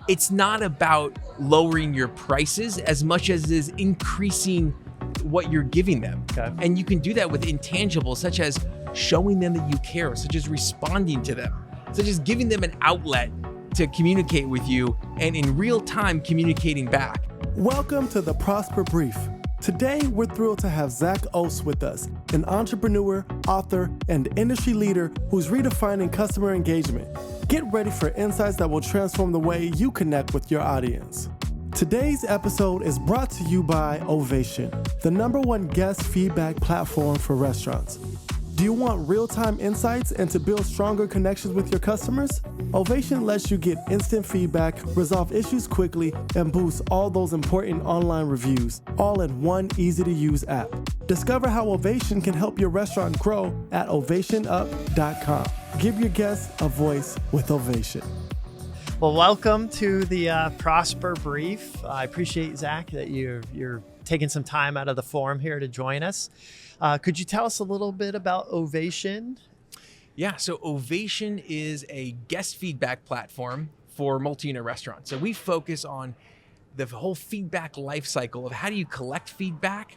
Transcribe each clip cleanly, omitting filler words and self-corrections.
it's not about lowering your prices as much as it is increasing what you're giving them. Okay. And you can do that with intangibles such as showing them that you care, such as responding to them, such as giving them an outlet to communicate with you and in real time communicating back. Welcome to the Prosper Brief. Today, we're thrilled to have Zack Oates with us, an entrepreneur, author, and industry leader who's redefining customer engagement. Get ready for insights that will transform the way you connect with your audience. Today's episode is brought to you by Ovation, the #1 guest feedback platform for restaurants. Do you want real-time insights and to build stronger connections with your customers? Ovation lets you get instant feedback, resolve issues quickly, and boost all those important online reviews, all in one easy-to-use app. Discover how Ovation can help your restaurant grow at ovationup.com. Give your guests a voice with Ovation. Well, welcome to the Prosper Brief. I appreciate, Zach, that you're taking some time out of the forum here to join us. Could you tell us a little bit about Ovation? Yeah, so Ovation is a guest feedback platform for multi-unit restaurants. So we focus on the whole feedback life cycle of how do you collect feedback,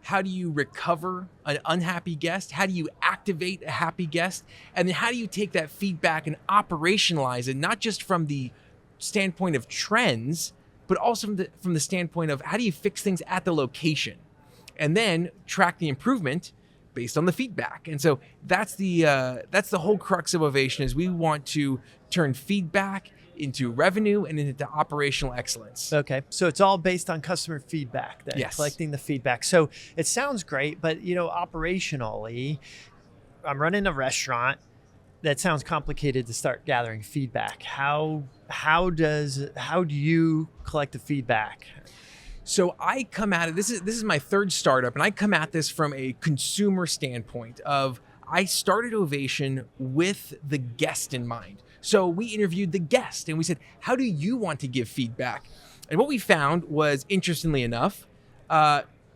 how do you recover an unhappy guest, how do you activate a happy guest, and then how do you take that feedback and operationalize it, not just from the standpoint of trends, but also from the standpoint of how do you fix things at the location, and then track the improvement based on the feedback. And so that's the whole crux of Ovation, is we want to turn feedback into revenue and into operational excellence. Okay, so it's all based on customer feedback then, Yes. Collecting the feedback. So it sounds great, but operationally, I'm running a restaurant. That sounds complicated to start gathering feedback. How do you collect the feedback? So I come at it, this is my third startup, and I come at this from a consumer standpoint of, I started Ovation with the guest in mind. So we interviewed the guest and we said, how do you want to give feedback? And what we found was, interestingly enough,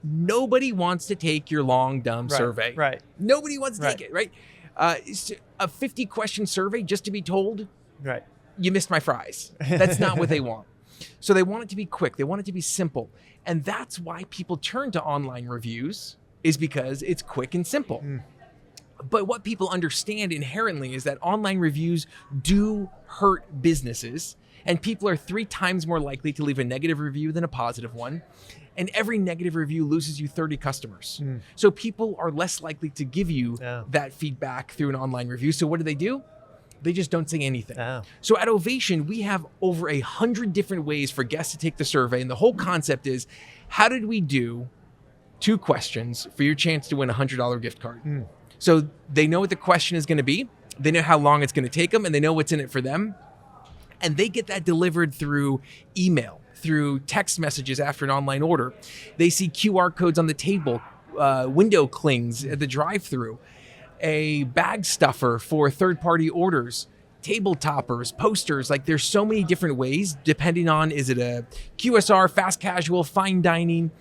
nobody wants to take your long, dumb survey. Right. Nobody wants to take it, right? It's a 50-question survey just to be told, Right. you missed my fries. That's not what they want. So they want it to be quick. They want it to be simple. And that's why people turn to online reviews, is because it's quick and simple. But what people understand inherently is that online reviews do hurt businesses, and people are 3 times more likely to leave a negative review than a positive one. And every negative review loses you 30 customers. So people are less likely to give you that feedback through an online review. So what do? They just don't say anything. Oh. So at Ovation, we have over 100 different ways for guests to take the survey. And the whole concept is, how did we do 2 questions for your chance to win a $100 gift card? So they know what the question is going to be. They know how long it's going to take them, and they know what's in it for them. And they get that delivered through email, through text messages after an online order. They see QR codes on the table, window clings at the drive-thru, a bag stuffer for third-party orders, table toppers, posters. Like, there's so many different ways, depending on, is it a QSR, fast casual, fine dining?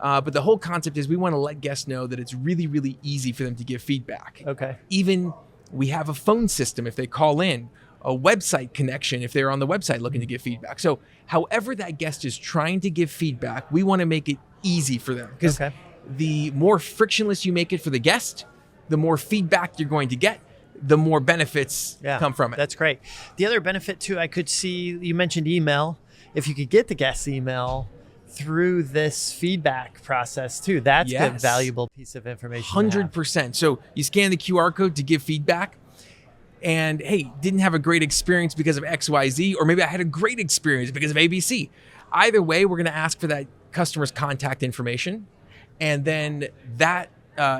But the whole concept is, we want to let guests know that it's really, really easy for them to give feedback. Okay. Even we have a phone system if they call in, a website connection if they're on the website looking to give feedback. So however that guest is trying to give feedback, we want to make it easy for them. Because the more frictionless you make it for the guest, the more feedback you're going to get, the more benefits come from it. That's great. The other benefit too, I could see, you mentioned email. If you could get the guest's email through this feedback process too, that's a valuable piece of information. 100%. So you scan the QR code to give feedback, and hey, didn't have a great experience because of XYZ, or maybe I had a great experience because of ABC. Either way, we're going to ask for that customer's contact information, and then that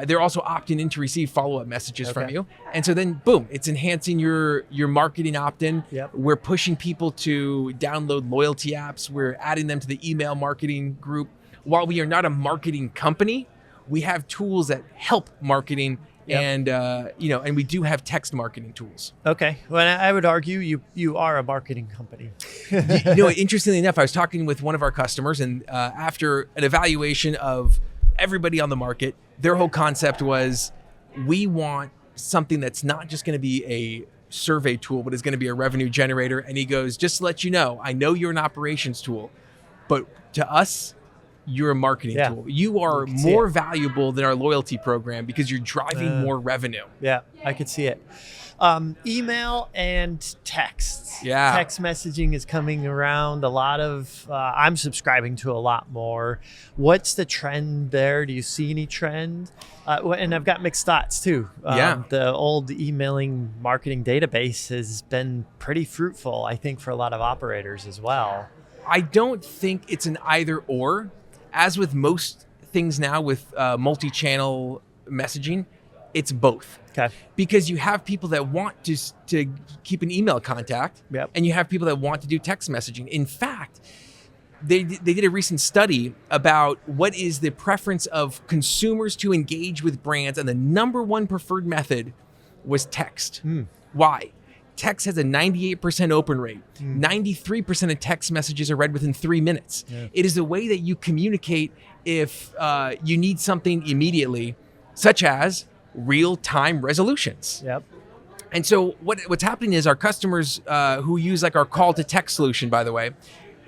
they're also opting in to receive follow-up messages from you. And so then, boom, it's enhancing your marketing opt-in. We're pushing people to download loyalty apps. We're adding them to the email marketing group. While we are not a marketing company, we have tools that help marketing. And and we do have text marketing tools. Okay. Well, I would argue you are a marketing company. Interestingly enough, I was talking with one of our customers, and after an evaluation of everybody on the market, their whole concept was, we want something that's not just going to be survey tool, but is going to be a revenue generator. And he goes, just to let you know, I know you're an operations tool, but to us, you're a marketing tool. You are more valuable than our loyalty program because you're driving more revenue. Yeah, I could see it. Email and texts. Yeah. Text messaging is coming around a lot of, I'm subscribing to a lot more. What's the trend there? Do you see any trend? And I've got mixed thoughts too. The old emailing marketing database has been pretty fruitful, I think, for a lot of operators as well. I don't think it's an either or. As with most things now with multi-channel messaging, it's both. Okay. Because you have people that want to keep an email contact, and you have people that want to do text messaging. In fact, they did a recent study about what is the preference of consumers to engage with brands, and the number one preferred method was text. Why? Text has a 98% open rate. 93% of text messages are read within 3 minutes. It is a way that you communicate if you need something immediately, such as real-time resolutions. And so what's happening is our customers who use like our call to text solution, by the way,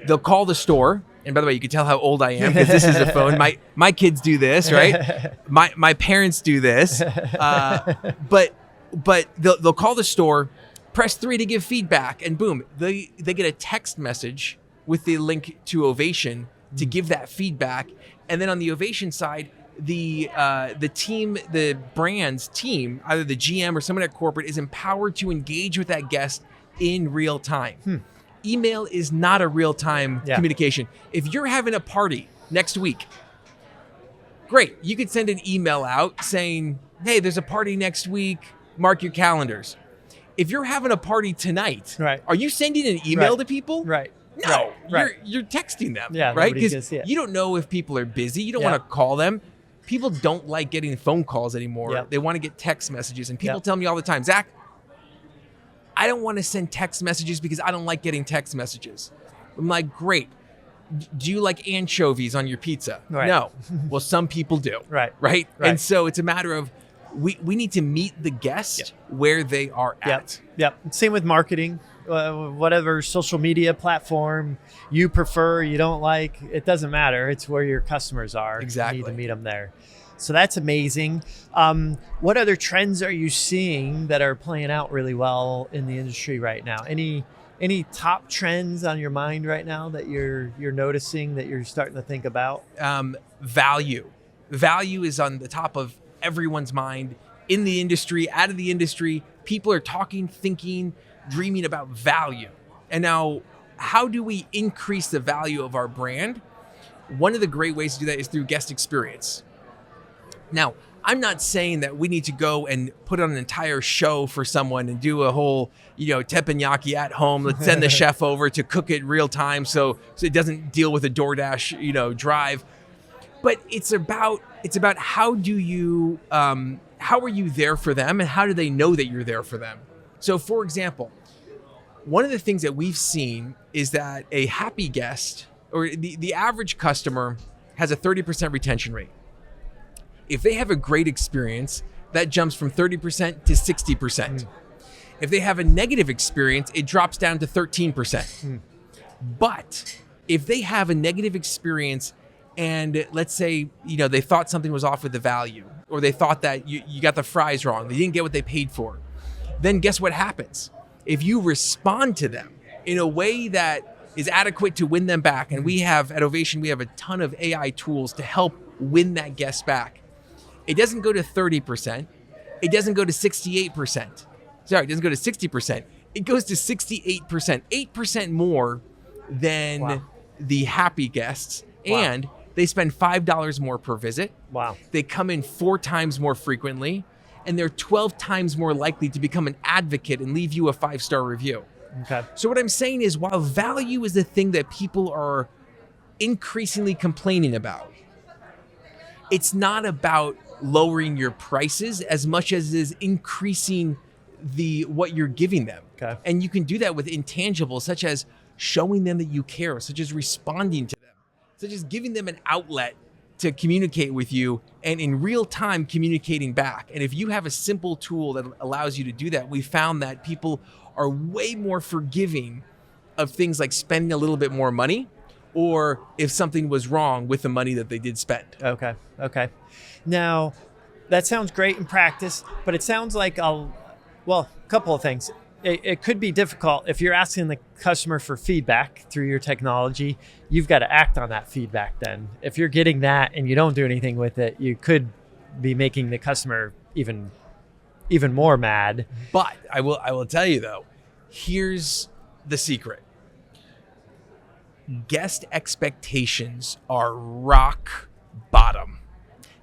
they'll call the store. And by the way, you can tell how old I am because this is a phone. My kids do this, right? My parents do this. But they'll call the store, press 3 to give feedback, and boom, they get a text message with the link to Ovation to give that feedback. And then on the Ovation side, the team, the brand's team, either the GM or someone at corporate, is empowered to engage with that guest in real time. Email is not a real-time communication. If you're having a party next week, great. You could send an email out saying, hey, there's a party next week, mark your calendars. If you're having a party tonight, are you sending an email to people? No, you're texting them, right? Because you don't know if people are busy. You don't want to call them. People don't like getting phone calls anymore. They want to get text messages. And people tell me all the time, Zach, I don't want to send text messages because I don't like getting text messages. I'm like, great. Do you like anchovies on your pizza? No. Well, some people do. Right? And so it's a matter of we need to meet the guest where they are at. Same with marketing. Whatever social media platform you prefer, you don't like, it doesn't matter. It's where your customers are. Exactly. You need to meet them there. So that's amazing. What other trends are you seeing that are playing out really well in the industry right now? Any top trends on your mind right now that you're noticing, that you're starting to think about? Value. Value is on the top of everyone's mind in the industry, out of the industry. People are talking, thinking, dreaming about value. And now, how do we increase the value of our brand? One of the great ways to do that is through guest experience. Now, I'm not saying that we need to go and put on an entire show for someone and do a whole, teppanyaki at home. Let's send the chef over to cook it real time so it doesn't deal with a DoorDash, drive. But it's about how are you there for them, and how do they know that you're there for them? So, for example, one of the things that we've seen is that a happy guest, or the average customer, has a 30% retention rate. If they have a great experience, that jumps from 30% to 60%. If they have a negative experience, it drops down to 13%. But if they have a negative experience and let's say, they thought something was off with the value, or they thought that you got the fries wrong, they didn't get what they paid for, then guess what happens? If you respond to them in a way that is adequate to win them back, and we have at Ovation, we have a ton of AI tools to help win that guest back. It doesn't go to 30%. It doesn't go to 68%. Sorry, it doesn't go to 60%. It goes to 68%, 8% more than the happy guests. And they spend $5 more per visit. They come in 4 times more frequently, and they're 12 times more likely to become an advocate and leave you a 5-star review. So what I'm saying is, while value is the thing that people are increasingly complaining about, it's not about lowering your prices as much as it is increasing what you're giving them. And you can do that with intangibles, such as showing them that you care, such as responding to them, such as giving them an outlet to communicate with you and in real time communicating back. And if you have a simple tool that allows you to do that, we found that people are way more forgiving of things like spending a little bit more money, or if something was wrong with the money that they did spend. Okay. Now, that sounds great in practice, but it sounds like a couple of things. It could be difficult if you're asking the customer for feedback through your technology. You've got to act on that feedback then. If you're getting that and you don't do anything with it, you could be making the customer even more mad. But I will tell you though, here's the secret. Guest expectations are rock bottom.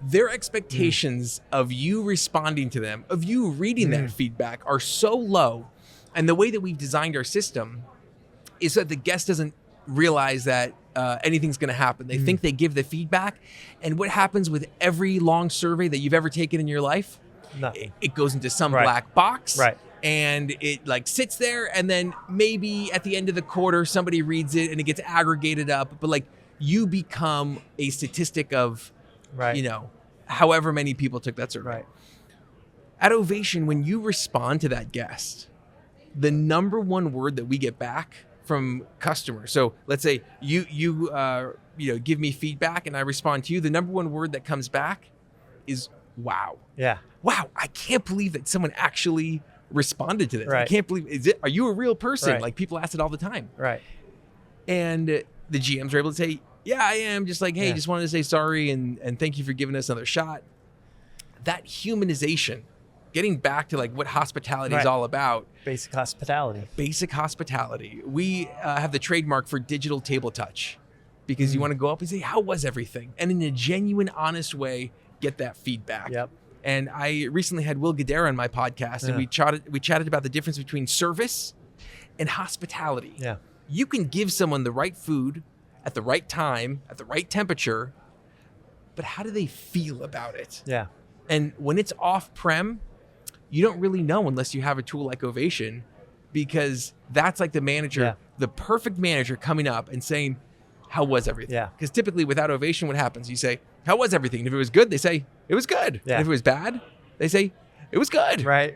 Their expectations of you responding to them, of you reading that feedback, are so low. And the way that we've designed our system is that the guest doesn't realize that anything's going to happen. They think they give the feedback. And what happens with every long survey that you've ever taken in your life? Nothing. It goes into some black box. Right. And it like sits there, and then maybe at the end of the quarter, somebody reads it and it gets aggregated up. But like, you become a statistic of, however many people took that survey. Right. At Ovation, when you respond to that guest, the number one word that we get back from customers. So let's say you give me feedback and I respond to you. The number one word that comes back is wow. Yeah. Wow. I can't believe that someone actually responded to this. Right. I can't believe, are you a real person? Right. Like, people ask it all the time. Right. And the GMs are able to say, yeah, I am. Just like, hey, just wanted to say sorry and thank you for giving us another shot. That humanization, getting back to like what hospitality is all about. Basic hospitality. We have the trademark for digital table touch, because you want to go up and say, how was everything? And in a genuine, honest way, get that feedback. Yep. And I recently had Will Guidera on my podcast, and we chatted about the difference between service and hospitality. Yeah. You can give someone the right food at the right time, at the right temperature, but how do they feel about it? Yeah. And when it's off-prem, you don't really know unless you have a tool like Ovation, because that's like the manager, the perfect manager coming up and saying, how was everything? Yeah. Because typically without Ovation, what happens? You say, how was everything? And if it was good, they say, it was good. Yeah. And if it was bad, they say, it was good. Right.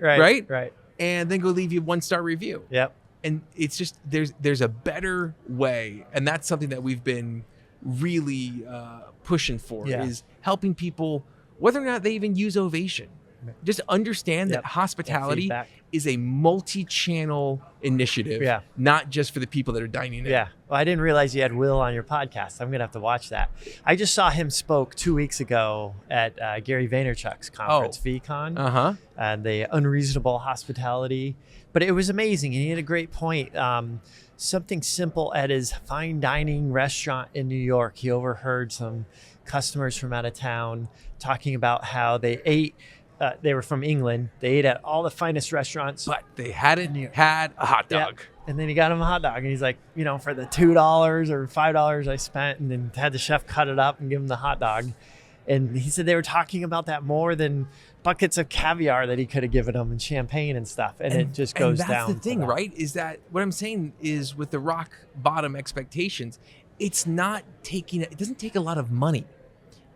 And then go leave you a 1-star review. Yep. And it's just, there's a better way. And that's something that we've been really pushing for, is helping people, whether or not they even use Ovation, just understand that hospitality is a multi-channel initiative, not just for the people that are dining in. Yeah. Well, I didn't realize you had Will on your podcast. I'm going to have to watch that. I just saw him spoke 2 weeks ago at Gary Vaynerchuk's conference, VCon, and the unreasonable hospitality. But it was amazing. And he had a great point. Something simple at his fine dining restaurant in New York. He overheard some customers from out of town talking about how they ate. They were from England. They ate at all the finest restaurants. But they hadn't had a hot dog. And then he got him a hot dog. And he's like, for the $2 or $5 I spent, and then had the chef cut it up and give him the hot dog. And he said they were talking about that more than buckets of caviar that he could have given them, and champagne and stuff. And it just goes down. And that's the thing, right? Is that what I'm saying is, with the rock bottom expectations, it doesn't take a lot of money.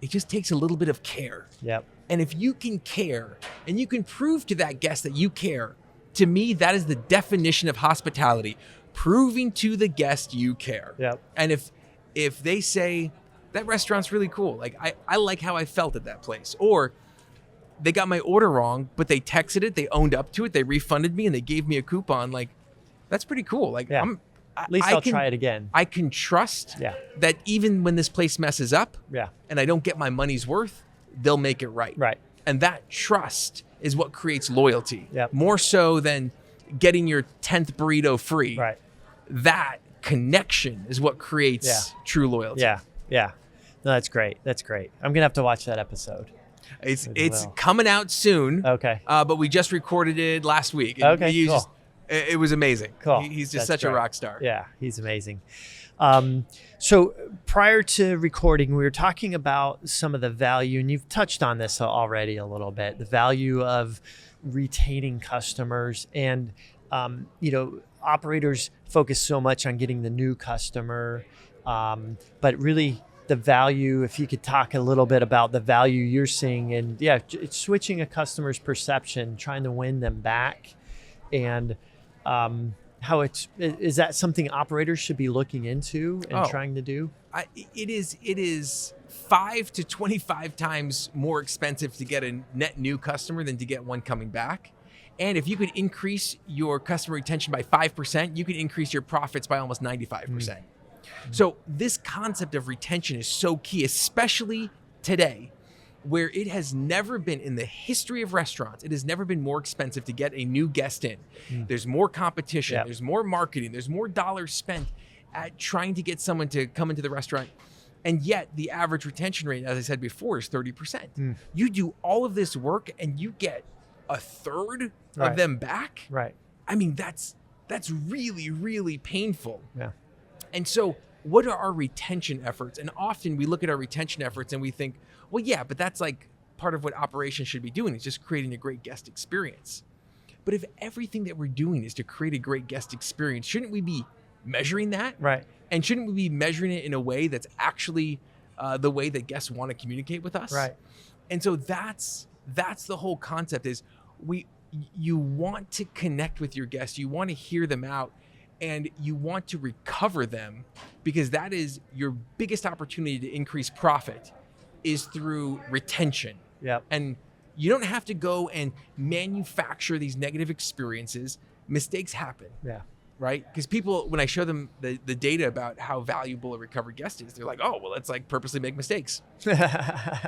It just takes a little bit of care. Yep. And if you can care and you can prove to that guest that you care, to me, that is the definition of hospitality, proving to the guest you care. Yep. And if they say, that restaurant's really cool, like I like how I felt at that place, or they got my order wrong, but they texted it, they owned up to it, they refunded me, and they gave me a coupon, like, that's pretty cool. Like, at least I'll try it again. I can trust that even when this place messes up Yeah. and I don't get my money's worth, they'll make it right. Right. And that trust is what creates loyalty. Yep. More so than getting your 10th burrito free. Right. That connection is what creates true loyalty. Yeah. Yeah. No, that's great. That's great. I'm going to have to watch that episode. It's coming out soon. Okay. But we just recorded it last week. Okay, cool. It was amazing. Cool. He's just such a rock star. Yeah, he's amazing. So prior to recording, we were talking about some of the value, and you've touched on this already a little bit, the value of retaining customers. And, operators focus so much on getting the new customer, but really the value, if you could talk a little bit about the value you're seeing, and it's switching a customer's perception, trying to win them back, and how is that something operators should be looking into and trying to do? It is 5 to 25 times more expensive to get a net new customer than to get one coming back. And if you could increase your customer retention by 5%, you could increase your profits by almost 95%. So this concept of retention is so key, especially today, where it has never been in the history of restaurants, it has never been more expensive to get a new guest in. There's more competition, there's more marketing, there's more dollars spent at trying to get someone to come into the restaurant. And yet the average retention rate, as I said before, is 30%. You do all of this work and you get a third of them back. Right. I mean, that's really, really painful. Yeah. And so what are our retention efforts? And often we look at our retention efforts and we think, well, yeah, but that's like part of what operations should be doing, is just creating a great guest experience. But if everything that we're doing is to create a great guest experience, shouldn't we be measuring that? Right. And shouldn't we be measuring it in a way that's actually the way that guests want to communicate with us? Right. And so that's the whole concept, is you want to connect with your guests, you want to hear them out, and you want to recover them, because that is your biggest opportunity to increase profit, is through retention. Yep. And you don't have to go and manufacture these negative experiences. Mistakes happen. Yeah. Right? Because people, when I show them the data about how valuable a recovered guest is, they're like, oh, well, let's like purposely make mistakes.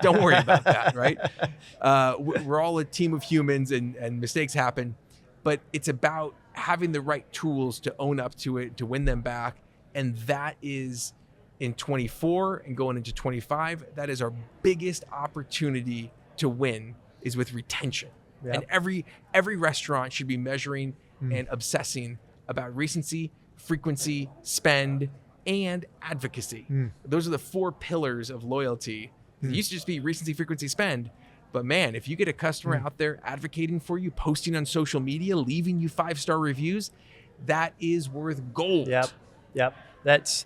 Don't worry about that, right? We're all a team of humans, and mistakes happen, but it's about having the right tools to own up to it, to win them back. And that is in 24 and going into 25, that is our biggest opportunity to win, is with retention. Yep. And every restaurant should be measuring and obsessing about recency, frequency, spend, and advocacy. Those are the 4 pillars of loyalty. It used to just be recency, frequency, spend. But man, if you get a customer out there advocating for you, posting on social media, leaving you 5-star reviews, that is worth gold. Yep. That's,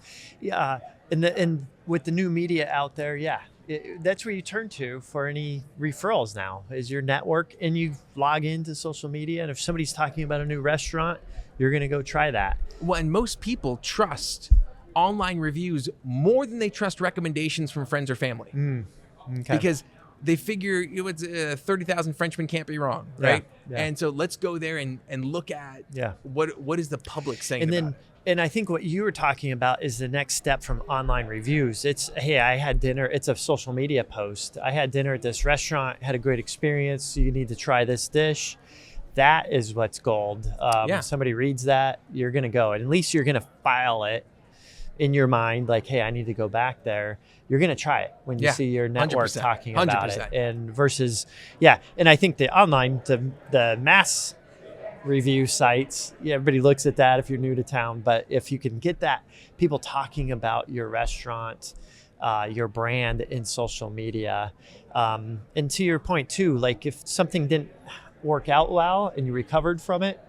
and with the new media out there, that's where you turn to for any referrals now, is your network, and you log into social media. And if somebody's talking about a new restaurant, you're going to go try that. Well, and most people trust online reviews more than they trust recommendations from friends or family. Okay. Because they figure it's 30,000 Frenchmen can't be wrong, right? Yeah. And so let's go there and look at what is the public saying about it. And I think what you were talking about is the next step from online reviews. It's, hey, I had dinner. It's a social media post. I had dinner at this restaurant, had a great experience. So you need to try this dish. That is what's gold. Somebody reads that, you're going to go. And at least you're going to file it in your mind, like, hey, I need to go back there. You're going to try it when you see your network 100%, talking about 100%. it. And versus, and I think the online, the mass review sites, everybody looks at that if you're new to town. But if you can get that, people talking about your restaurant, your brand in social media. And to your point too, like if something didn't work out well and you recovered from it,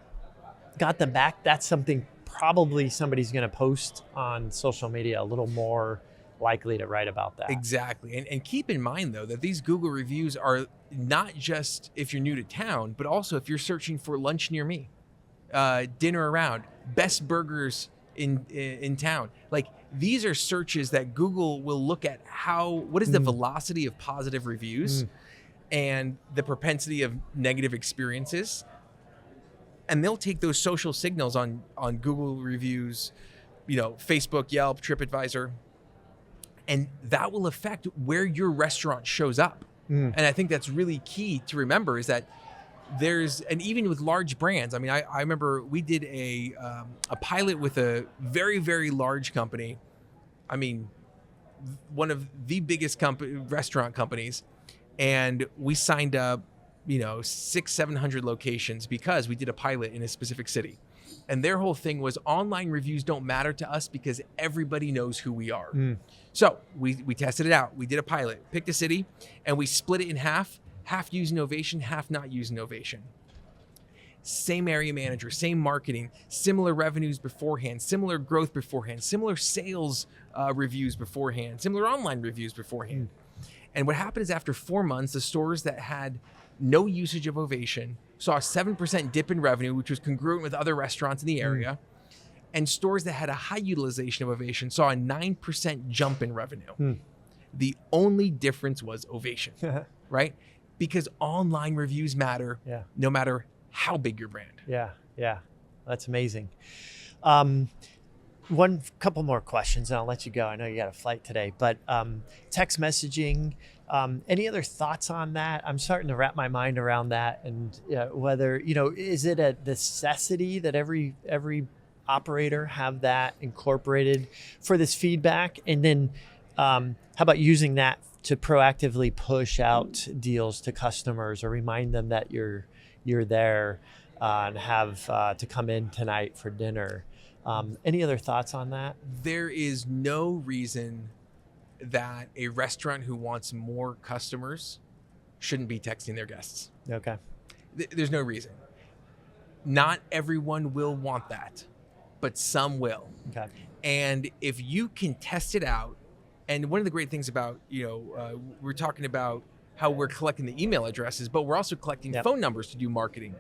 got them back, that's something probably somebody's going to post on social media, a little more likely to write about that. Exactly. And keep in mind, though, that these Google reviews are not just if you're new to town, but also if you're searching for lunch near me, dinner around, best burgers in town. Like, these are searches that Google will look at what is the velocity of positive reviews and the propensity of negative experiences. And they'll take those social signals on Google reviews, Facebook, Yelp, TripAdvisor, and that will affect where your restaurant shows up. And I think that's really key to remember, is that and even with large brands, I mean, I remember we did a pilot with a very, very large company. I mean, one of the biggest restaurant companies. And we signed up, 600-700 locations because we did a pilot in a specific city. And their whole thing was, online reviews don't matter to us because everybody knows who we are. So we tested it out. We did a pilot, picked a city, and we split it in half using Ovation, half not using Ovation. same area manager, same marketing, similar revenues beforehand, similar growth beforehand, similar sales reviews beforehand, similar online reviews beforehand. And what happened is after 4 months, the stores that had no usage of Ovation saw a 7% dip in revenue, which was congruent with other restaurants in the area. And stores that had a high utilization of Ovation saw a 9% jump in revenue. The only difference was Ovation, right? Because online reviews matter no matter how big your brand. Yeah. That's amazing. Couple more questions and I'll let you go. I know you got a flight today, but text messaging, any other thoughts on that? I'm starting to wrap my mind around that, and whether, is it a necessity that every operator have that incorporated for this feedback? And then how about using that to proactively push out deals to customers or remind them that you're there and have to come in tonight for dinner? Any other thoughts on that? There is no reason that a restaurant who wants more customers shouldn't be texting their guests. Okay. There's no reason. Not everyone will want that, but some will. Okay. And if you can test it out, and one of the great things about, we're talking about how we're collecting the email addresses, but we're also collecting phone numbers to do marketing.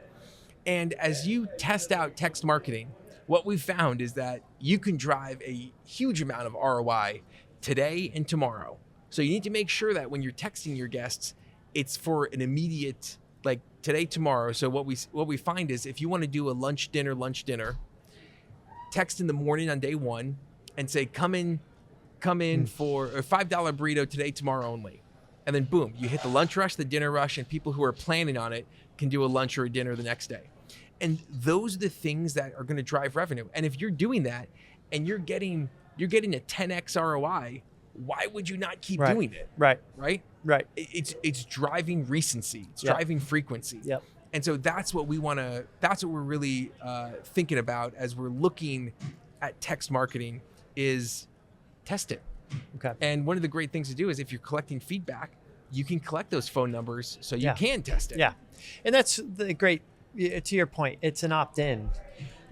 And as you test out text marketing, what we've found is that you can drive a huge amount of ROI today and tomorrow. So you need to make sure that when you're texting your guests, it's for an immediate, like today, tomorrow. So what we find is if you want to do a lunch, dinner, text in the morning on day one and say, come in for a $5 burrito today, tomorrow only. And then boom, you hit the lunch rush, the dinner rush, and people who are planning on it can do a lunch or a dinner the next day. And those are the things that are going to drive revenue. And if you're doing that and you're getting a 10x ROI, why would you not keep doing it? Right. It's driving recency. It's driving frequency. Yep. And so that's what we're really thinking about as we're looking at text marketing is test it. Okay. And one of the great things to do is if you're collecting feedback, you can collect those phone numbers so you can test it. Yeah. And that's the great, to your point, it's an opt-in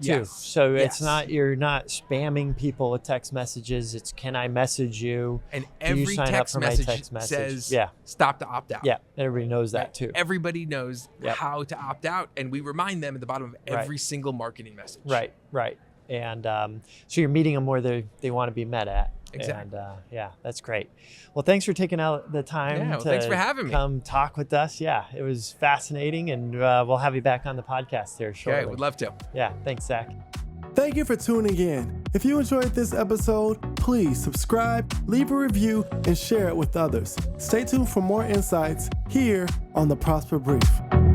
too. Yes. So it's not, you're not spamming people with text messages. It's, can I message you? And Do every you sign up text for my message text message? says Yeah. stop to opt out. Yeah. Everybody knows that too. Everybody knows how to opt out, and we remind them at the bottom of every single marketing message. Right. And so you're meeting them where they want to be met at. Exactly. And that's great. Well, thanks for taking out the time to thanks for having me. Come talk with us. Yeah, it was fascinating, and we'll have you back on the podcast here shortly. Okay, would love to. Yeah, thanks, Zack. Thank you for tuning in. If you enjoyed this episode, please subscribe, leave a review, and share it with others. Stay tuned for more insights here on The Prosper Brief.